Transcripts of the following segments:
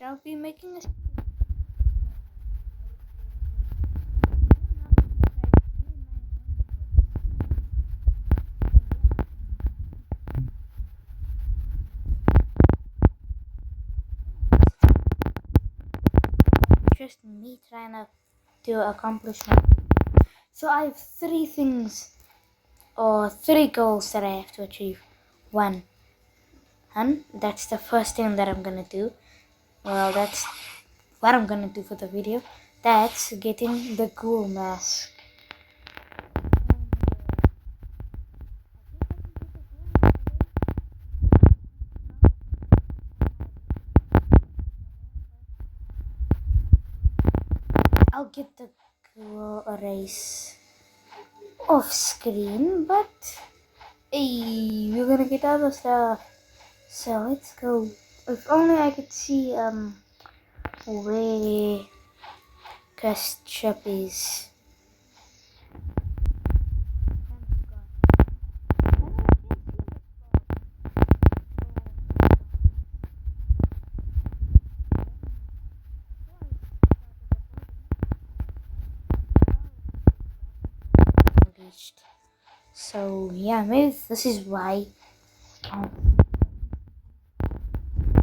I'll be making a just me trying to accomplish my. So I have 3 things or 3 goals that I have to achieve. 1, and that's the first thing that I'm gonna do. Well, that's what I'm gonna do for the video. That's getting the ghoul mask. I'll get the ghoul erase off screen, but hey, we're gonna get other stuff. So let's go. If only I could see where Ketchup is. So yeah, maybe this is why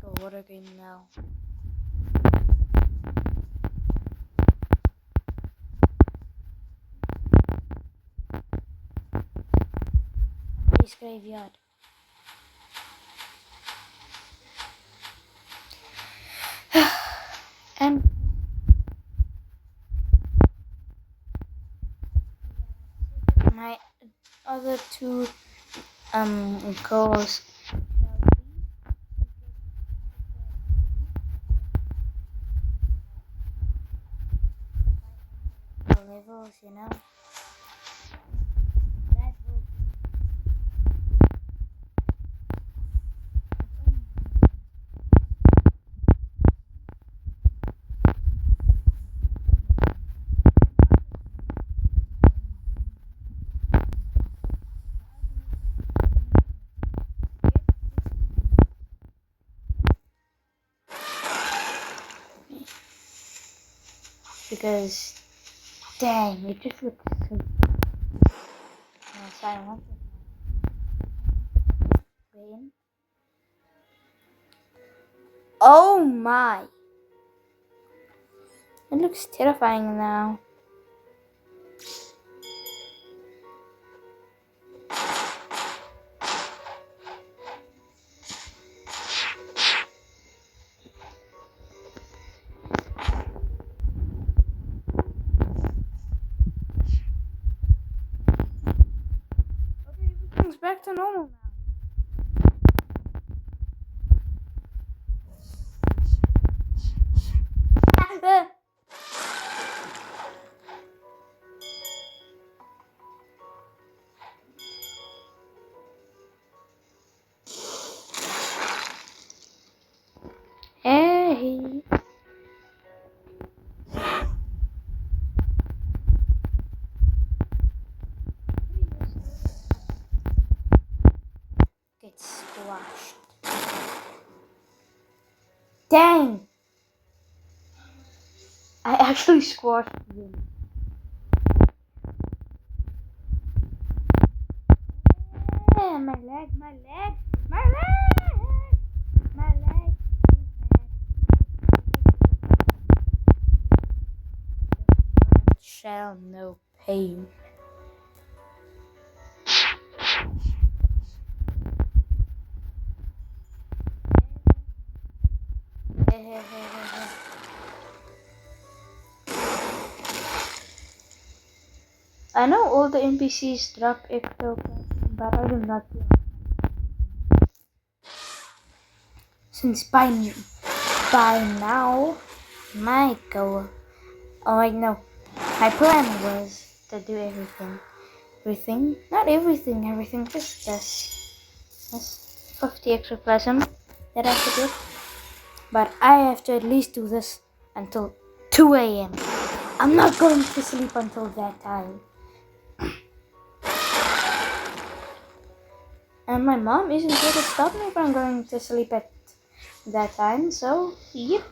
the water game now. This graveyard. And my other 2 goals levels, you know. That will because dang, it just looks so. So I want to win. Oh my! It looks terrifying now. Okay, everything's back to normal now. Hey. Get squashed. Dang! I actually squashed him. Yeah, my leg. Shall no pain. I know all the NPCs drop ectoplasm, but I do not. Since by now, my goal. Oh wait, no. My plan was to do everything. Not everything. Just this 50 ectoplasm that I have to get. But I have to at least do this until 2 a.m. I'm not going to sleep until that time. And my mom isn't going to stop me from going to sleep at that time, so yep.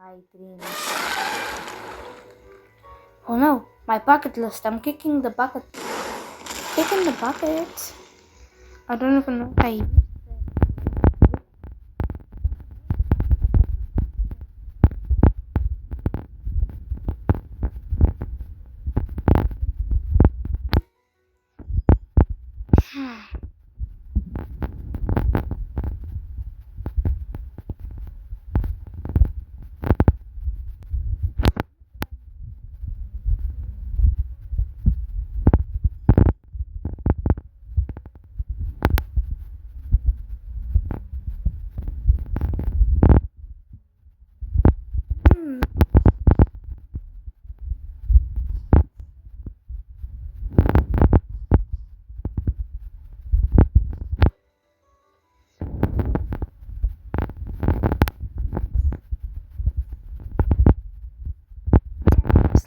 my dreams. Oh no, my bucket list. I'm kicking the bucket. Kicking the bucket. I don't even know if I used it.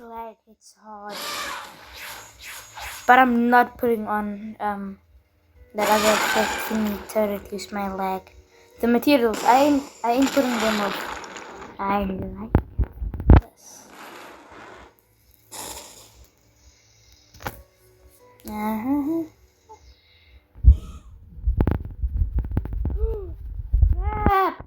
Like it's hard, but I'm not putting on that other 15 turret use my leg. The materials I ain't putting them up. I like this. Crap!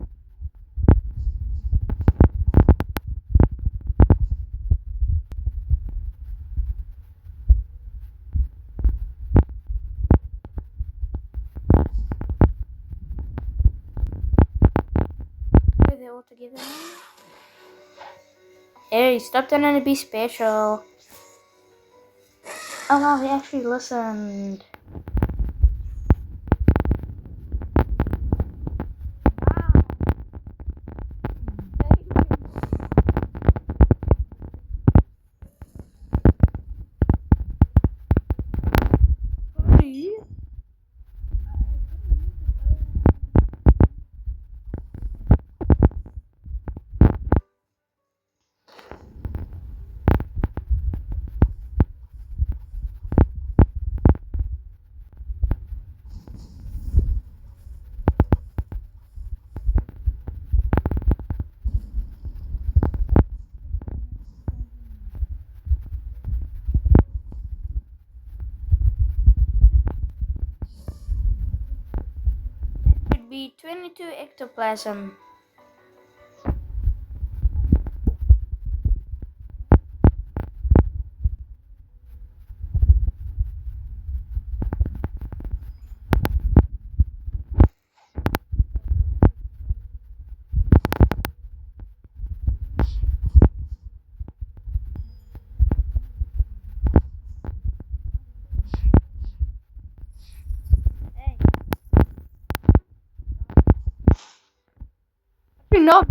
Are they all together now? Hey, stop trying to be special. Oh wow, he actually listened. That would be 22 ectoplasm. No.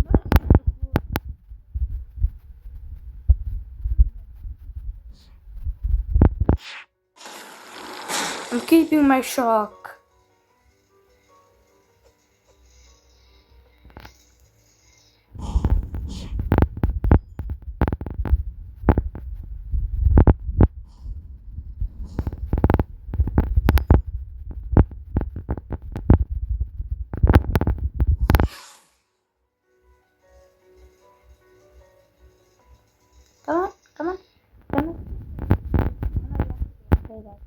I'm keeping my shock. Come on, come on, come on. Say that.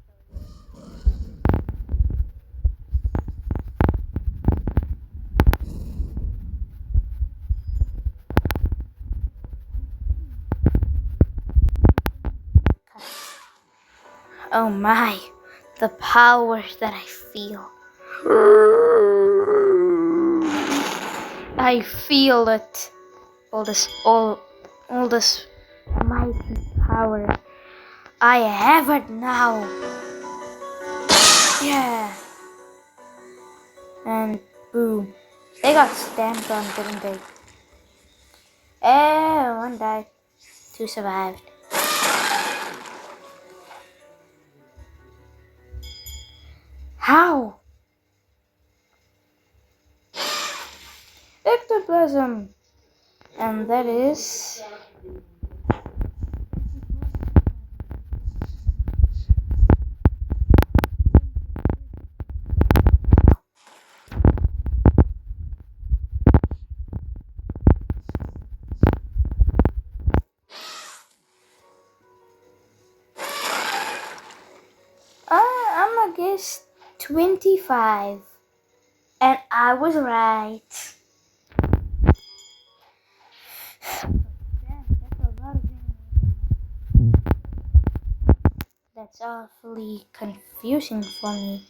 Oh my, the power that I feel. I feel it. All this mighty power. I have it now. Yeah. And boom. They got stamped on, didn't they? Oh, one died. Two survived. How? Ectoplasm. And that is... is 25. And I was right. Damn, that's a lot of enemies. That's awfully confusing for me.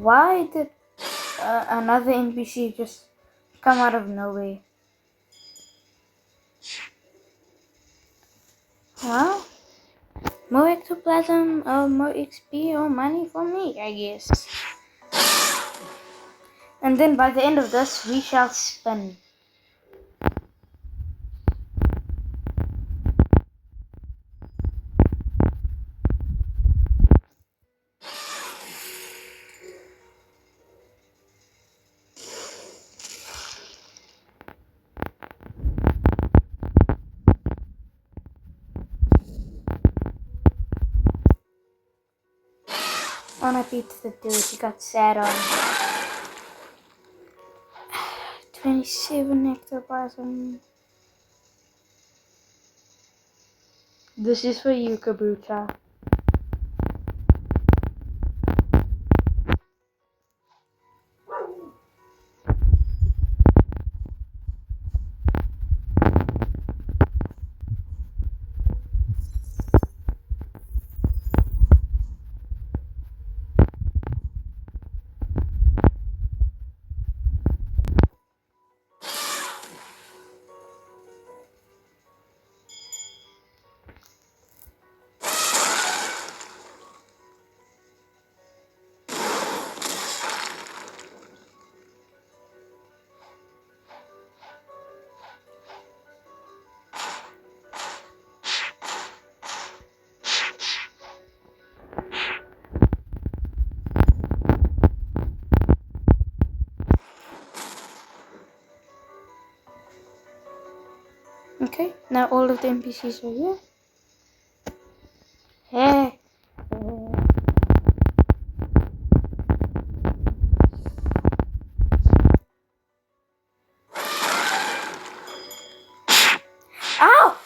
Why did another NPC just come out of nowhere? Well, more ectoplasm or more XP or money for me, I guess. And then by the end of this, we shall spin. On a beat the dude, he got sad on 27 ectoplasm. This is for you, Kabuta. Okay, now all of the NPCs are here. Hey. Ow!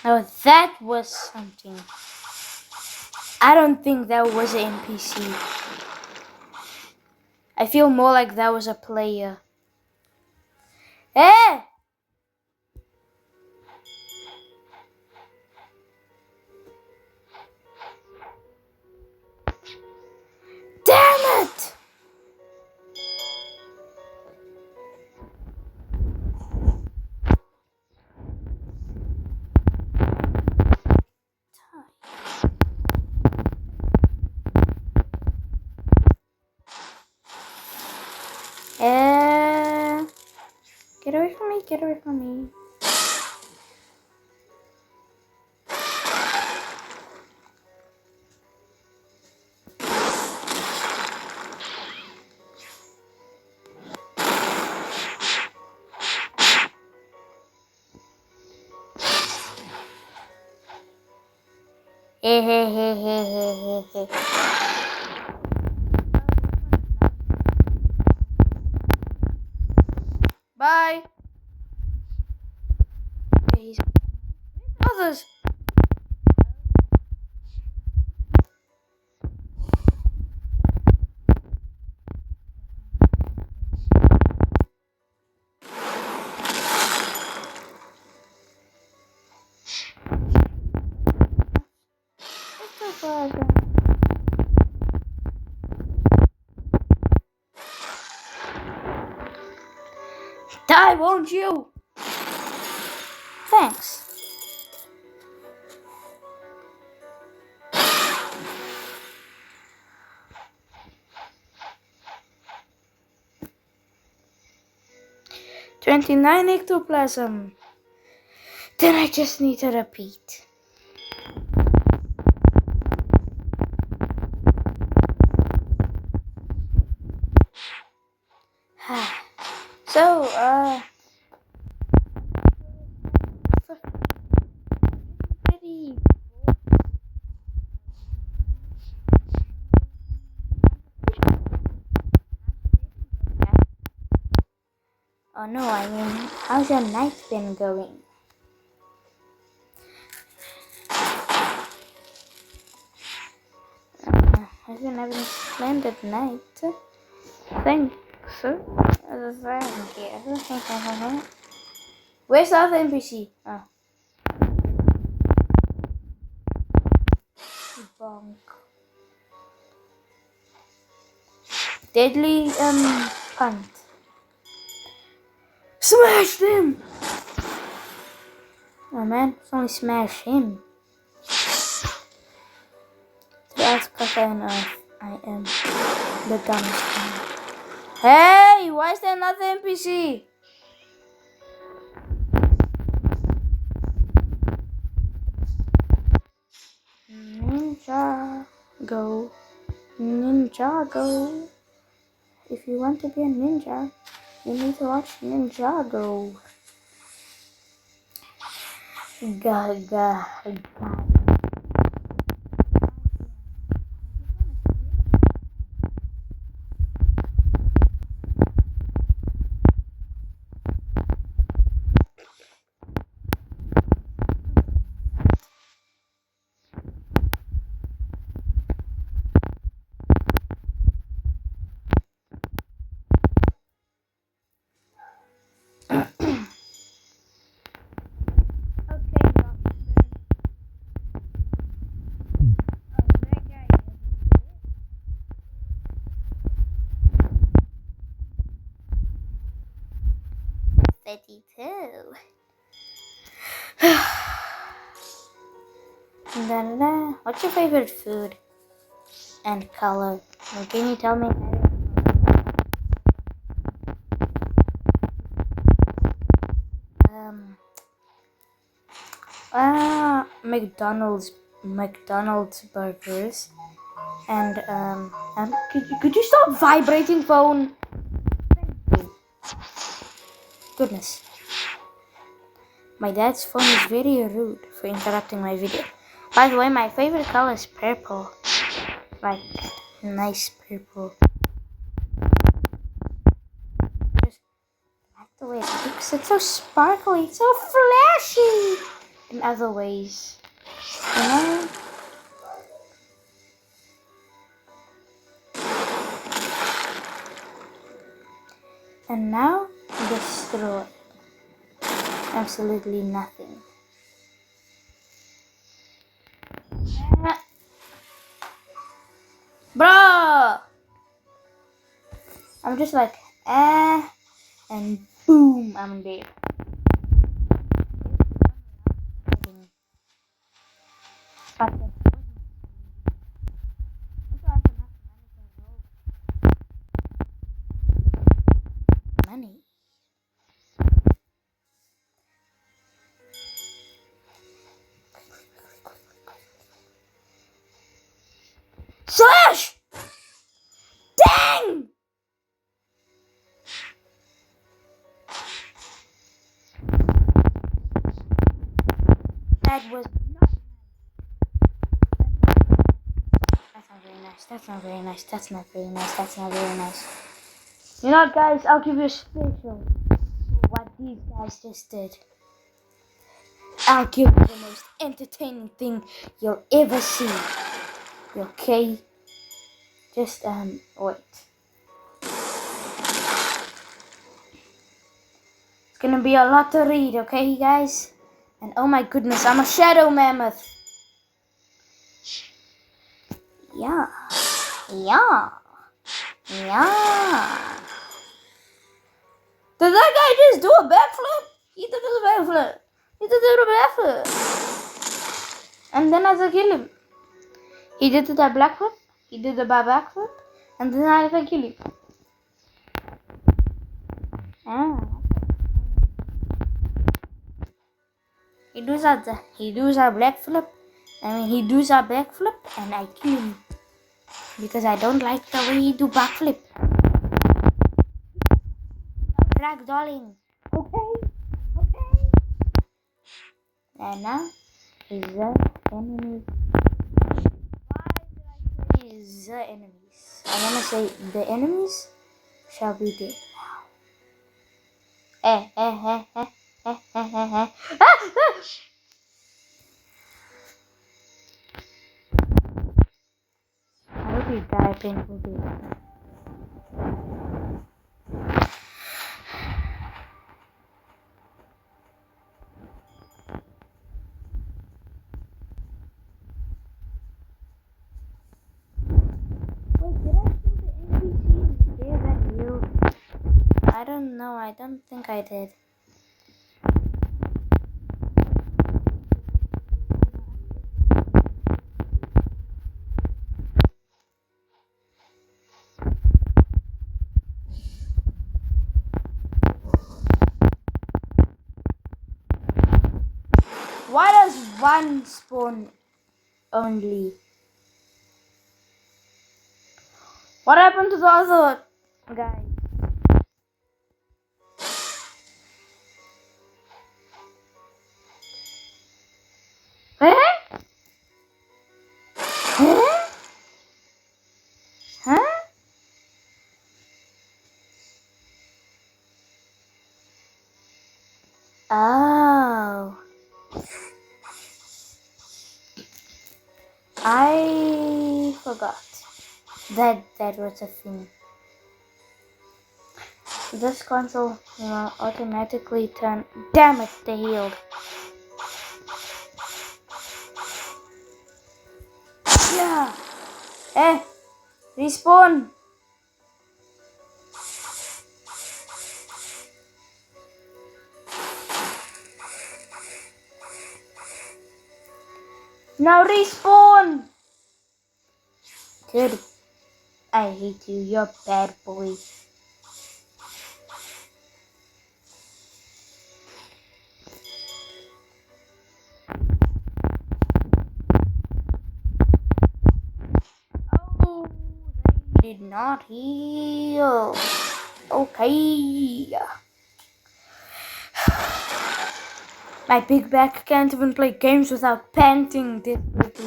Oh, that was something. I don't think that was an NPC. I feel more like that was a player. Hey! Damn it! Get away from me, get away from me. Bye. He's others. Die, won't you? Thanks. $29 ectoplasm. Then I just need to repeat. So, pretty. Oh no, I mean, how's your night been going? I've been having a splendid night. Thanks. Thank you. Where's the other NPC? Oh. Bonk. Deadly punt. Smash him! Oh man, it's only smash him. That's because I know I am the dumbest one. Hey, why is there another NPC? Ninja go. Ninja go. If you want to be a ninja, you need to watch Ninjago. Gaga. What's your favorite food and color? Can you tell me? McDonald's burgers and could you stop vibrating, phone? Goodness. My dad's phone is very rude for interrupting my video. By the way, my favorite color is purple. Like, nice purple. Just like the way it looks. It's so sparkly. It's so flashy. In other ways. You know? And now, destroy. Absolutely nothing. Bro! I'm just like, and boom, I'm dead. Money. Slash! Dang! That was not nice. That's not very nice. That's not very nice. That's not very nice. You know what, guys? I'll give you a special for what these guys just did. I'll give you the most entertaining thing you'll ever see. Okay? Just, wait. It's gonna be a lot to read, okay, guys? And oh my goodness, I'm a shadow mammoth. Yeah. Yeah. Yeah. Did that guy just do a backflip? He did a backflip. He did a backflip. And then I kill him. He did that backflip. He did a backflip. And then I kill him. Ah. He does a backflip. He does a backflip and I kill him. Because I don't like the way he do backflip. Ragdolling. Okay. And now is the enemies. Why did I say is the enemies? I wanna say the enemies shall be dead now. I hope you die painful death. I don't know. I don't think I did. Why does one spawn only? What happened to the other guy? Huh? Oh. I forgot that was a thing. This console will automatically turn. Damn it, they healed. Yeah. Respawn. Now respawn. Good. I hate you. You're a bad boy. Oh, they did not heal. Okay. My big back can't even play games without panting desperately.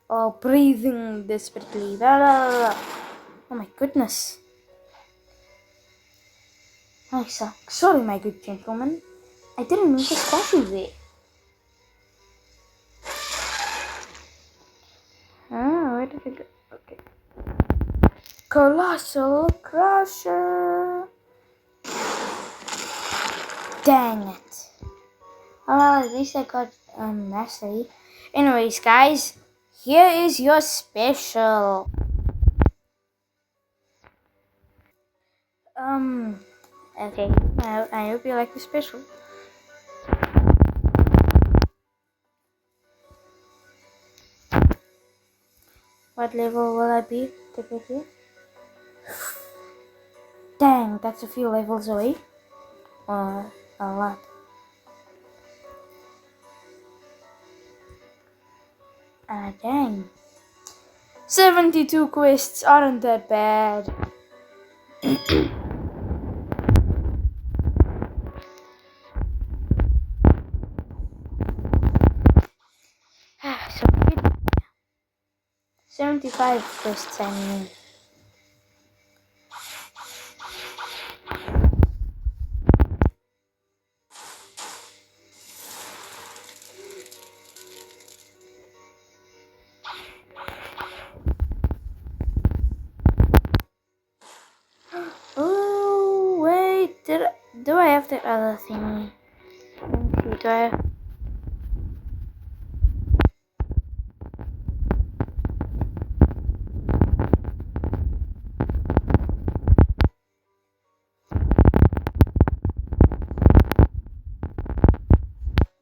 Or breathing desperately. Oh my goodness. I suck. Sorry, my good gentleman. I didn't mean to squash you there. Where did it go? Okay. Colossal Crusher. Dang it. Well, at least I got mastery. Anyways, guys, here is your special. Okay. I hope you like the special. What level will I be to get here? Dang, that's a few levels away. Or a lot. Dang. 72 quests aren't that bad. So 75 quests, I mean. Oh, wait, do I have that other thingy? Let me see, do I have...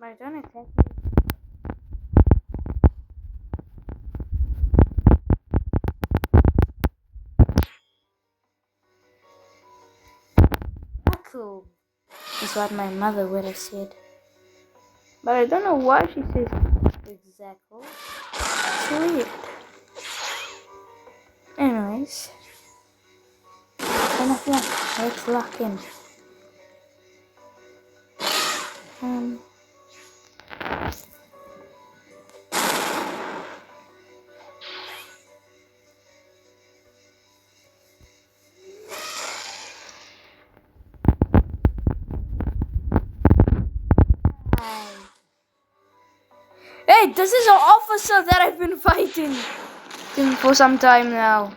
I don't exactly. Cool. Is what my mother would have said. But I don't know why she says exactly. It's weird. Anyways. Enough luck. Let's lock in. Hey, this is an officer that I've been fighting for some time now.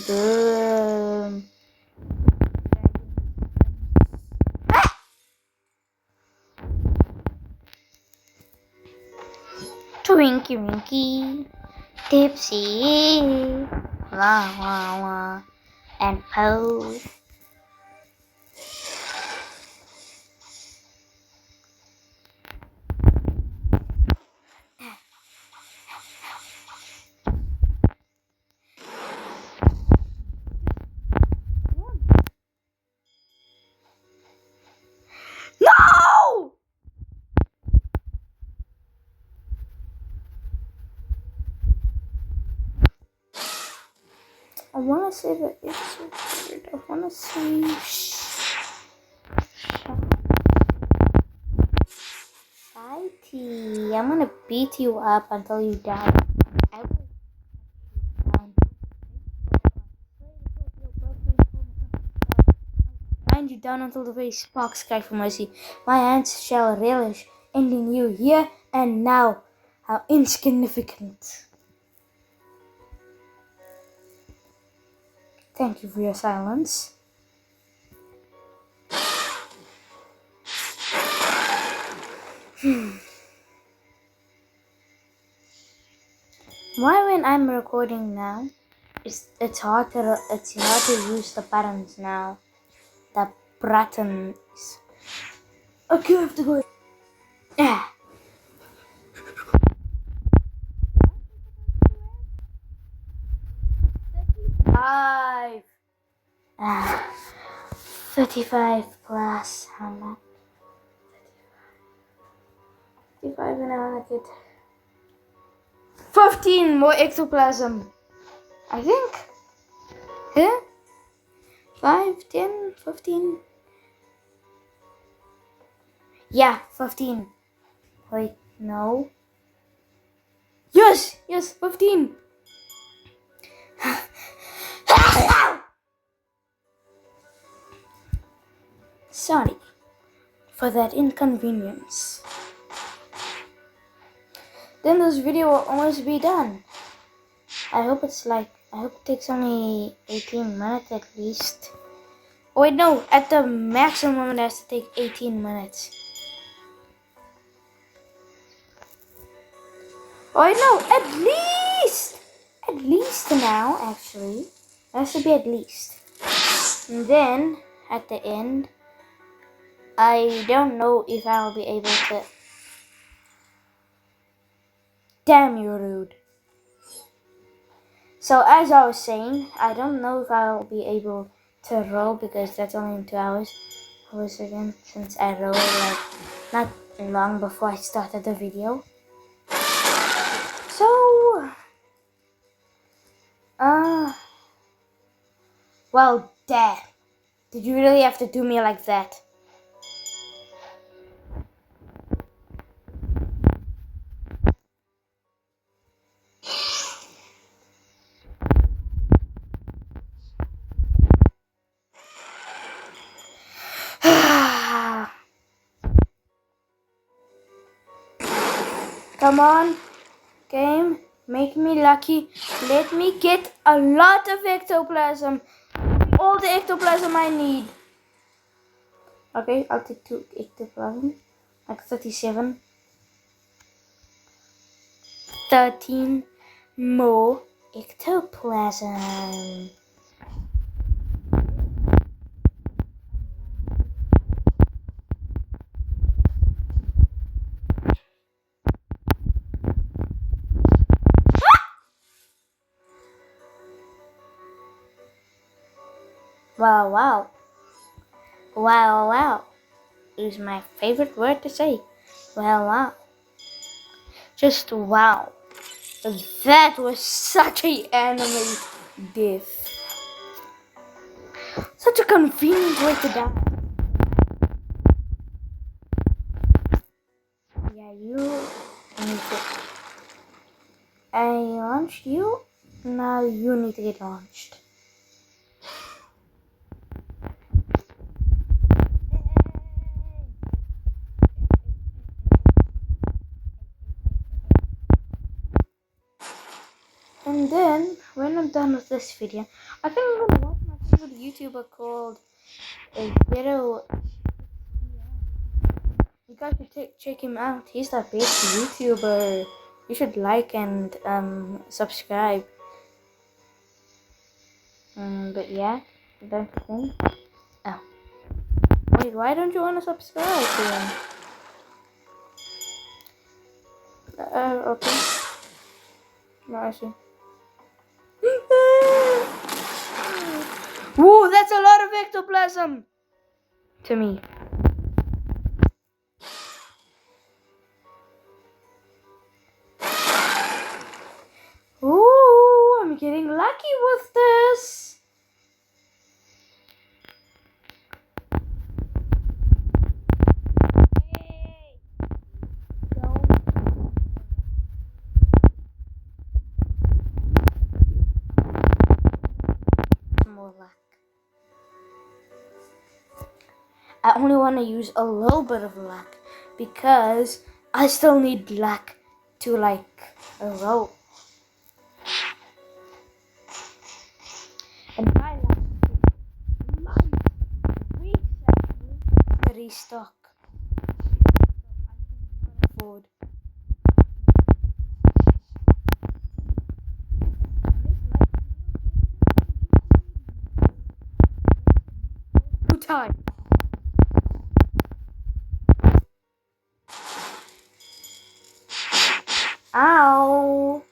Boom. Twinkie Winky, Tipsy, la la la, and Pose. No! I wanna say that it's weird. I wanna say Fighty. I'm gonna beat you up until you die. I will grind you down until the very sparks cry for mercy. My hands shall relish, ending you here and now. How insignificant. Thank you for your silence. Why when I'm recording now, it's hard to use the buttons now. The buttons. Okay, I have to go. Yeah. Five. 35 plus how much? 35 and I wanna get 15 more ectoplasm. I think. Yeah? 5, 10, 15. Yeah, 15. Wait, no. Yes, 15. Sorry for that inconvenience. Then this video will almost be done. I hope it takes only 18 minutes at least. Oh wait, no, at the maximum it has to take 18 minutes. Oh wait, no, at least now actually. It has to be at least. And then at the end, I don't know if I'll be able to. Damn, you're rude. So as I was saying, I don't know if I'll be able to roll because that's only in 2 hours. Again, since I rolled like not long before I started the video. So, well, Dad, did you really have to do me like that? Come on, game, make me lucky. Let me get a lot of ectoplasm. All the ectoplasm I need. Okay, I'll take 2 ectoplasm. Like 37. 13 more ectoplasm. Wow, wow. Wow, wow. Is my favorite word to say. Wow, wow. Just wow. That was such a anime diff. Such a convenient way to die. Yeah, you need to. I launched you. Now you need to get launched. And then, when I'm done with this video, I think I'm gonna watch my favorite YouTuber called Zero. You guys should check him out. He's the best YouTuber. You should like and subscribe. But yeah, don't you think? Oh. Wait, why don't you want to subscribe to him? Okay. No, I see. Woo, that's a lot of ectoplasm! To me. Ooh, I'm getting lucky with this. More luck. I only want to use a little bit of luck because I still need luck to like roll. And my luck restock. Afford. Time. Ow.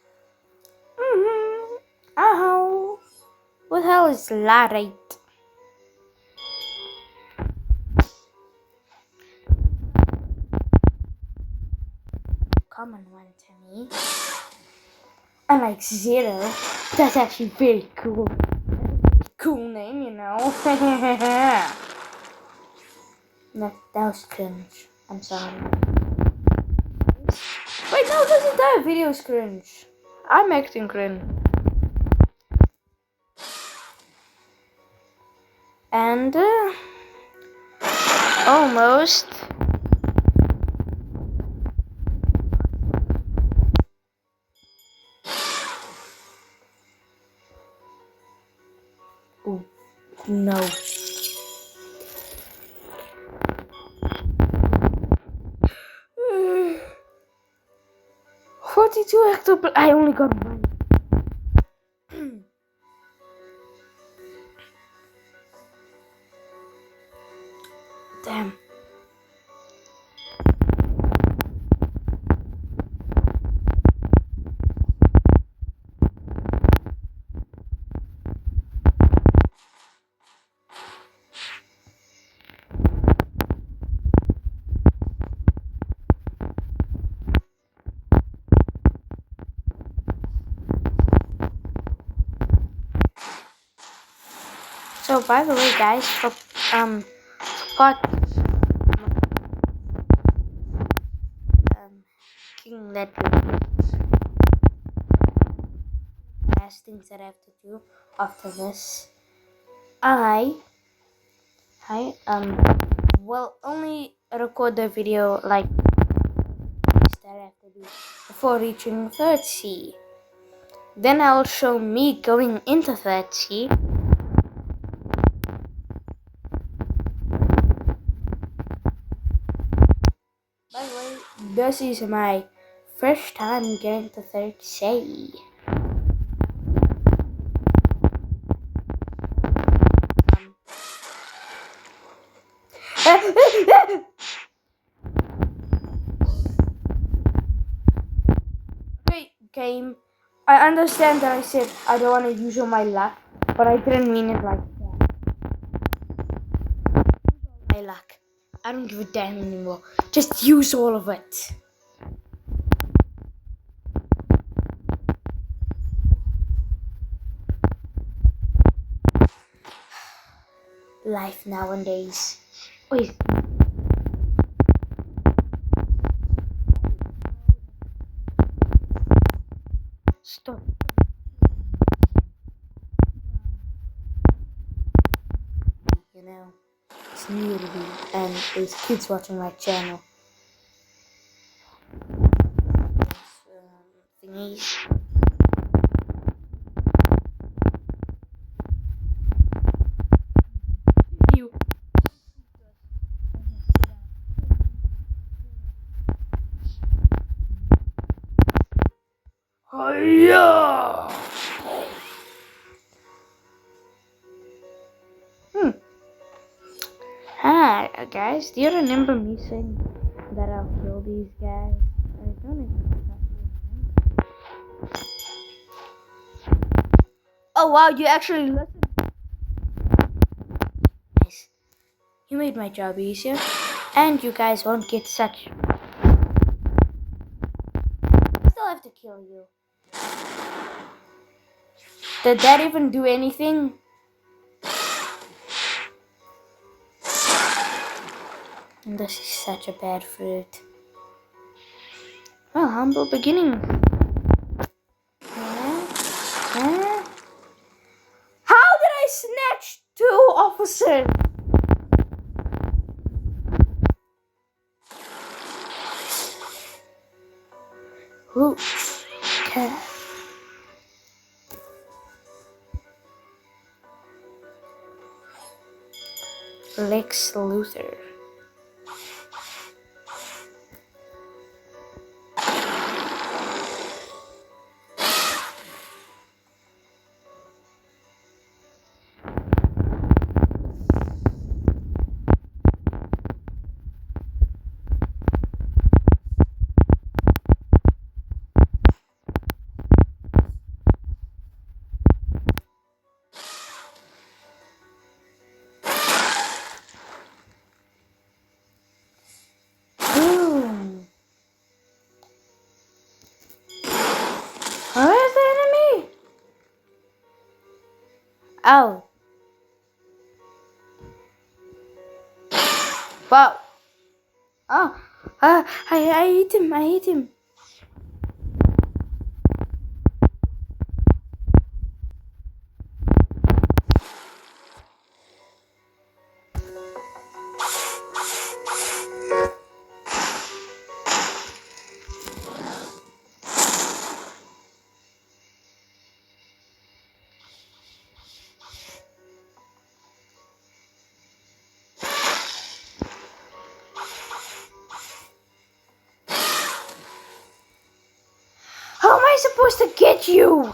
Ow. What the hell is Larate? Common one to me. Unlike Zero, that's actually very cool. Cool name, you know. That was cringe. I'm sorry. Wait, no, this entire video is cringe. I'm acting cringe. And almost. Ooh, no. Mm. 42 ectoplasm. I only got one. Damn. So by the way, guys, for part King that last things that I have to do after this, I will only record the video like that I have to do before reaching 30. Then I'll show me going into 30. this is my first time getting to 30K. Okay, game. I understand that I said I don't want to use all my luck, but I didn't mean it like that. My luck. I don't give a damn anymore. Just use all of it. Life nowadays. Wait. Stop. You know, it's new to me, and there's kids watching my channel. Thingies. You. Hiya! Hi, guys. Do you remember me saying that I'll kill these guys? I don't even remember. Oh wow, you actually listened. Nice. You made my job easier, and you guys won't get such. I still have to kill you. Did that even do anything? And this is such a bad fruit. Well, humble beginnings. How did I snatch 2 officers? Who can? Lex Luthor. Boom. Where's the enemy? Oh. Wow. Oh. I hit him. I hit him. How am I supposed to get you?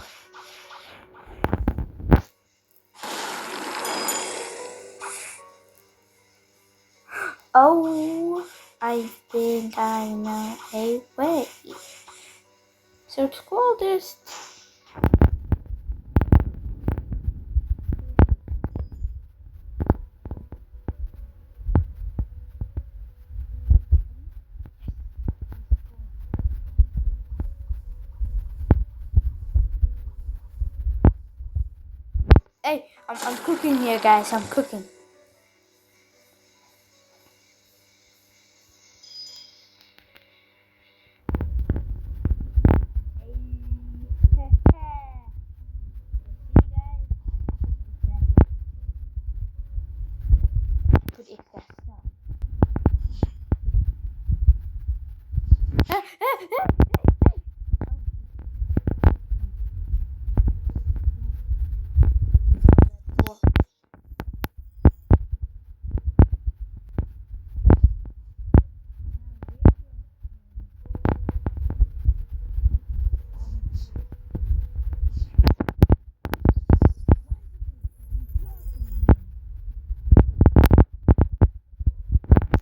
Oh, I think I know a way. So to call this. Hey, I'm cooking here, guys. I'm cooking.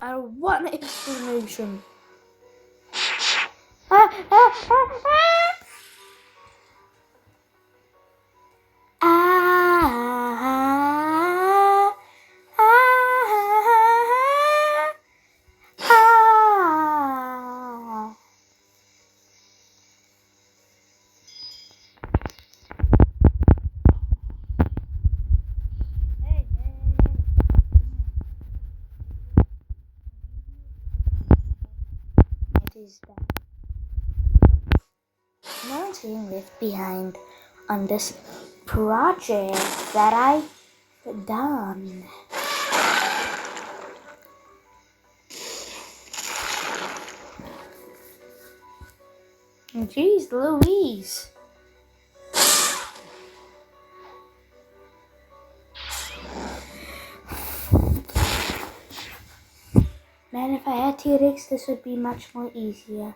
I want explanation. Ah, ah, ah, ah. Ah, ah, ah, ah. Hey, hey, it is that. No one's being left behind on this project that I've done. Jeez Louise. Man, if I had T-Rex, this would be much more easier.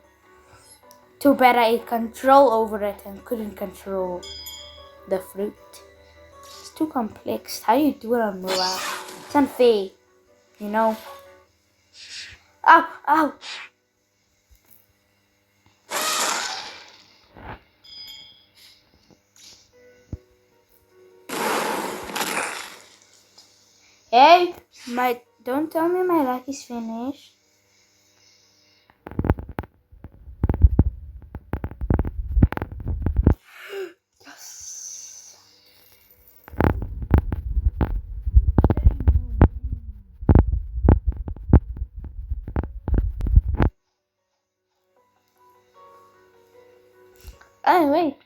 Too bad I had control over it and couldn't control the fruit. It's too complex. How do you do it on mobile? It's unfair, you know? Ow! Ow! Hey! Don't tell me my luck is finished. Yes! Oh, wait.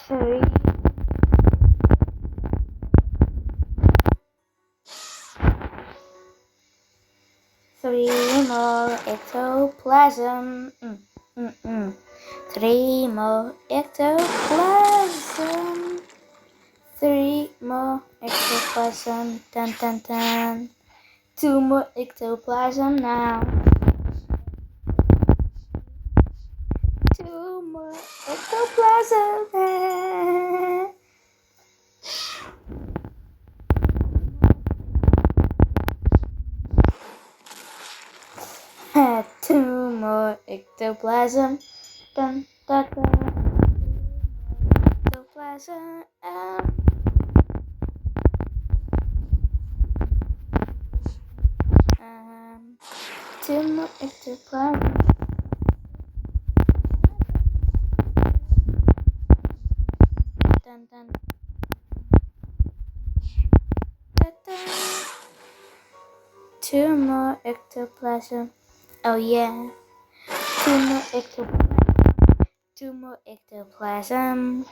Three. Three more ectoplasm. Three more ectoplasm. Three more ectoplasm. Dun dun dun. Two more ectoplasm now. Two more ectoplasm. Two more ectoplasm. Dun dun dun. Ectoplasm. Two more ectoplasm. Dun dun. Dun, dun. Two more ectoplasm. Oh yeah. Two more ectoplasm. Two more ectoplasm.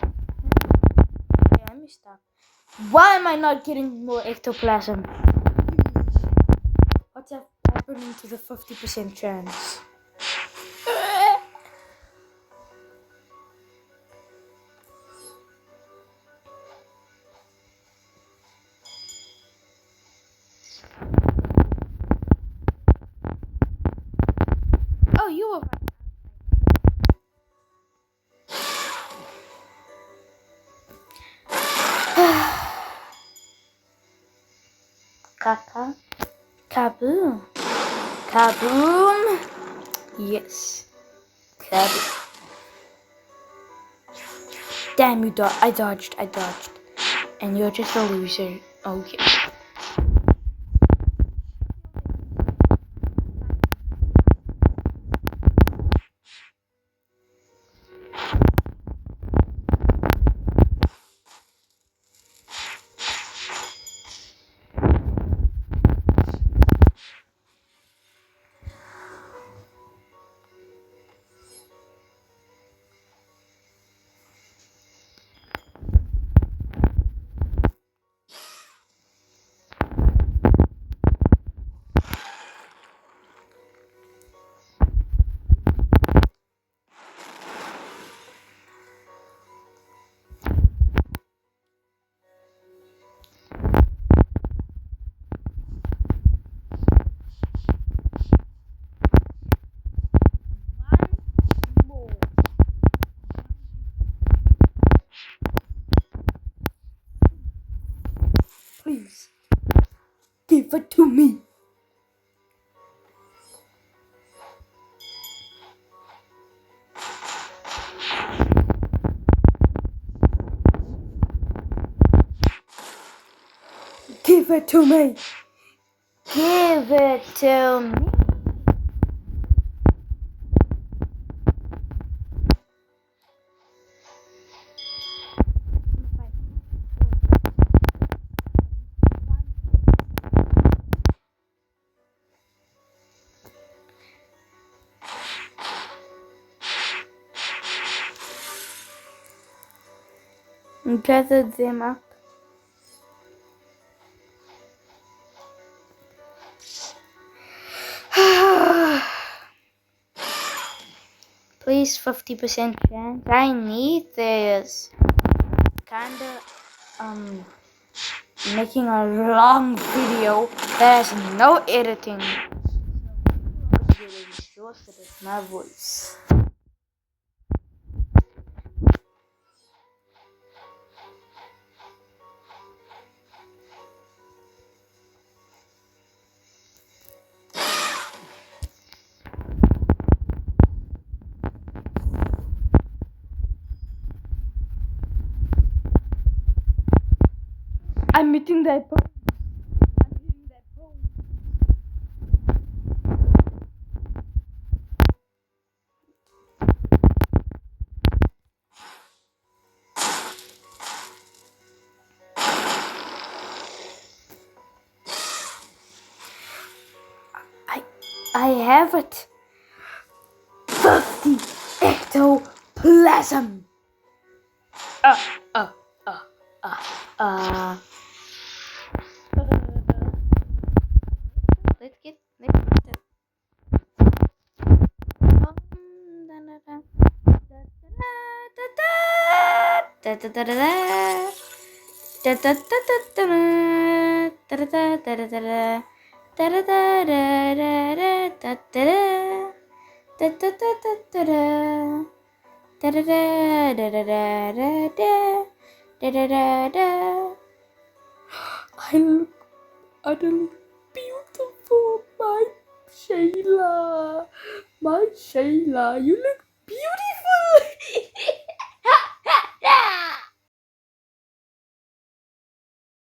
Okay, let me stop. Why am I not getting more ectoplasm? What's happening to the 50% chance? Oh, you were. Kaka. Kaboom. Kaboom. Yes. Kaboom. Damn, you dodged. I dodged. And you're just a loser. Okay. Please, give it to me. Give it to me. Give it to me. Gather them up. Please, 50% chance. I need this. Kinda, making a long video that has no editing. So you're exhausted of my voice. I'm eating that bone. I'm eating that bone. I have it. 50 ectoplasm. Let's get that. I look utterly beautiful, my Shayla. My Shayla, you look beautiful.